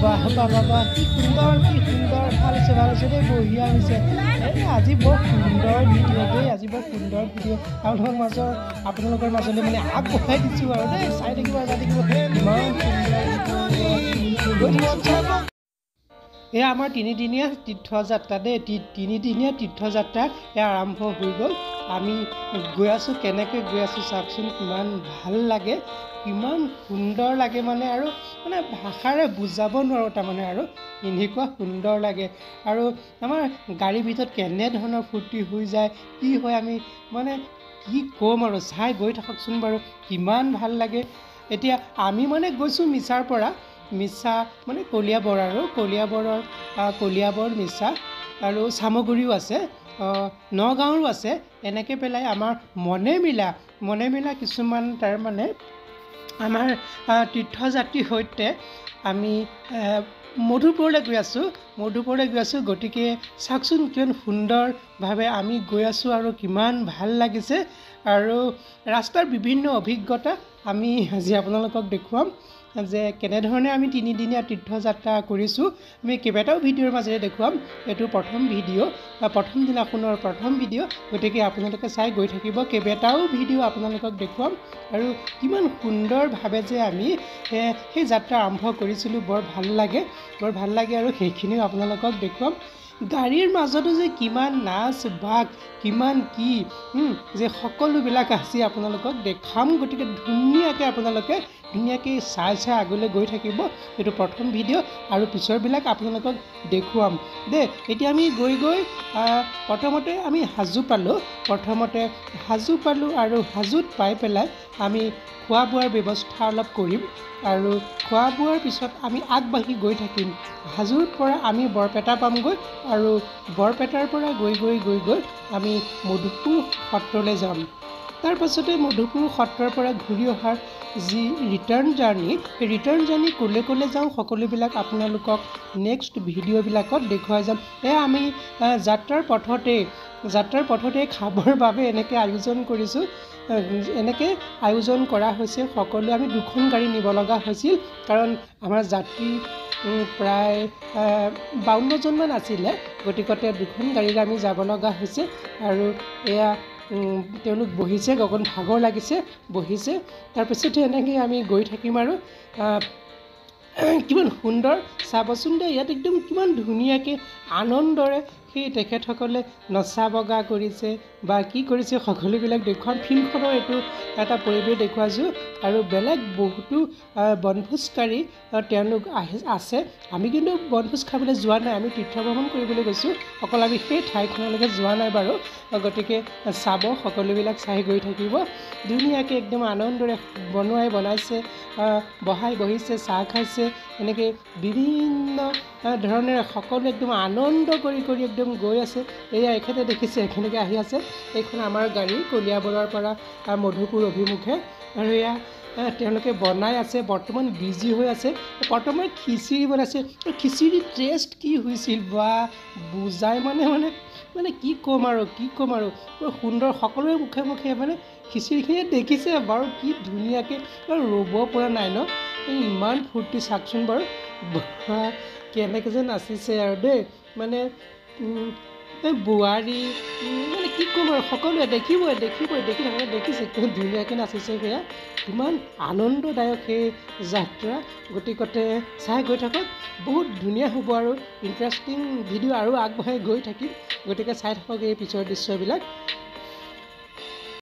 বাহ বাহ বাহ কি সুন্দৰ ভাল হৈছে দেই বঢ়িয়া হৈছে আজি বৰ সুন্দৰ ভিডিঅ' দেই আজি বৰ সুন্দৰ ভিডিঅ' আপোনালোকৰ মাজলৈ মানে আগবঢ়াই দিছোঁ আৰু দেই চাই থাকিব ইমান সুন্দৰ এয়া আমাৰ তিনিদিনীয়া তীৰ্থযাত্ৰা দেই তিনিদিনীয়া তীৰ্থযাত্ৰা এয়া আৰম্ভ হৈ গ'ল আমি গৈ আছোঁ কেনেকৈ গৈ আছোঁ চাওকচোন কিমান ভাল লাগে কিমান সুন্দৰ লাগে মানে আৰু মানে ভাষাৰে বুজাব নোৱাৰোঁ তাৰমানে আৰু এনেকুৱা সুন্দৰ লাগে আৰু আমাৰ গাড়ীৰ ভিতৰত কেনেধৰণৰ ফূৰ্তি হৈ যায় কি হয় আমি মানে কি ক'ম আৰু চাই গৈ থাককচোন বাৰু কিমান ভাল লাগে এতিয়া আমি মানে গৈছোঁ মিছাৰ পৰা মিছা মানে কলিয়াবৰ মিছা আৰু চামগুৰিও আছে নগাঁৱৰো আছে এনেকৈ পেলাই আমাৰ মনে মিলা কিছুমান তাৰমানে আমাৰ তীৰ্থযাত্ৰীৰ সৈতে আমি মধুপুৰলৈ গৈ আছোঁ গতিকে চাওকচোন কিমান সুন্দৰভাৱে আমি গৈ আছোঁ আৰু কিমান ভাল লাগিছে আৰু ৰাস্তাৰ বিভিন্ন অভিজ্ঞতা আমি আজি আপোনালোকক দেখুৱাম যে কেনেধৰণে আমি তিনিদিনীয়া তীৰ্থযাত্ৰা কৰিছোঁ আমি কেইবাটাও ভিডিঅ'ৰ মাজেৰে দেখুৱাম এইটো প্ৰথম দিনাখনৰ প্ৰথম ভিডিঅ' গতিকে আপোনালোকে চাই গৈ থাকিব কেইবাটাও ভিডিঅ' আপোনালোকক দেখুৱাম আৰু কিমান সুন্দৰভাৱে যে আমি সেই যাত্ৰা আৰম্ভ কৰিছিলোঁ বৰ ভাল লাগে আৰু সেইখিনিও আপোনালোকক দেখুৱাম গাড়ীৰ মাজতো যে কিমান নাচ বাগ কিমান কি যে সকলোবিলাক আছে আপোনালোকক দেখাম গতিকে ধুনীয়াকৈ চাই আগলৈ গৈ থাকিব এইটো প্ৰথম ভিডিঅ' আৰু পিছৰবিলাক আপোনালোকক দেখুৱাম দেই এতিয়া আমি গৈ প্ৰথমতে আমি হাজো পালোঁ আৰু হাজোত পাই পেলাই আমি খোৱা বোৱাৰ ব্যৱস্থা অলপ কৰিম আৰু খোৱা বোৱাৰ পিছত আমি আগবাঢ়ি গৈ থাকিম হাজোৰ পৰা আমি বৰপেটা পামগৈ আৰু বৰপেটাৰ পৰা গৈ আমি মধুপুৰ সত্ৰলৈ যাম তাৰ পাছতে মধুপুৰ সত্ৰৰ পৰা ঘূৰি অহাৰ যি ৰিটাৰ্ণ জাৰ্ণি ক'লে যাওঁ সকলোবিলাক আপোনালোকক নেক্সট ভিডিঅ'বিলাকত দেখুৱাই যাম আমি যাত্ৰাৰ পথতে খাবৰ বাবে এনেকৈ আয়োজন কৰা হৈছে সকলোৱে আমি দুখন গাড়ী নিব লগা হৈছিল কাৰণ আমাৰ যাত্ৰী প্ৰায় 52জনমান আছিলে গতিকতে দুখন গাড়ীৰে আমি যাব লগা হৈছে আৰু এয়া তেওঁলোক বহিছে অকণ ভাগৰ লাগিছে বহিছে তাৰপিছতে এনেকৈ আমি গৈ থাকিম আৰু কিমান সুন্দৰ চাবচোন দেই ইয়াত একদম কিমান ধুনীয়াকৈ আনন্দৰে সেই তেখেতসকলে নচা বগা কৰিছে বা কি কৰিছে সকলোবিলাক দেখুৱাম ফিল্মখনৰ এইটো এটা পৰিৱেশ দেখুৱাইছোঁ আৰু বেলেগ বহুতো বনভোজকাৰী তেওঁলোক আছে আমি কিন্তু বনভোজ খাবলৈ যোৱা নাই আমি তীৰ্থ ভ্ৰমণ কৰিবলৈ গৈছোঁ অকল আমি সেই ঠাইখনলৈকে যোৱা নাই বাৰু গতিকে চাব সকলোবিলাক চাই গৈ থাকিব ধুনীয়াকৈ একদম আনন্দৰে বনাইছে বহিছে চাহ খাইছে এনেকৈ বিভিন্ন ধৰণেৰে সকলো একদম আনন্দ কৰি একদম গৈ আছে এয়া এখেতে দেখিছে এখেতেকৈ আহি আছে এইখন আমাৰ গাড়ী কলিয়াবৰৰ পৰা মধুপুৰ অভিমুখে আৰু এয়া তেওঁলোকে বনাই আছে বৰ্তমান বিজি হৈ আছে বৰ্তমান খিচিৰি বনাইছে খিচিৰি টেষ্ট কি হৈছিল বা বুজাই মানে কি ক'ম আৰু বৰ সুন্দৰ সকলোৰে মুখে মানে খিচিৰিখিনি দেখিছে বাৰু কি ধুনীয়াকৈ ৰ'ব পৰা নাই ন ইমান ফূৰ্তি চাওকচোন বাৰু কেনেকৈ যে নাচিছে আৰু দেই মানে বোৱাৰী মানে কি ক'ম আৰু সকলোৱে দেখিবই দেখি থাকে দেখিছে কিমান ধুনীয়াকৈ নাচিছে সেয়া কিমান আনন্দদায়ক সেই যাত্ৰা গতিকতে চাই গৈ থাকক বহুত ধুনীয়া হ'ব আৰু ইণ্টাৰেষ্টিং ভিডিঅ' আৰু আগবঢ়াই গৈ থাকিম গতিকে চাই থাকক এই পিছৰ দৃশ্যবিলাক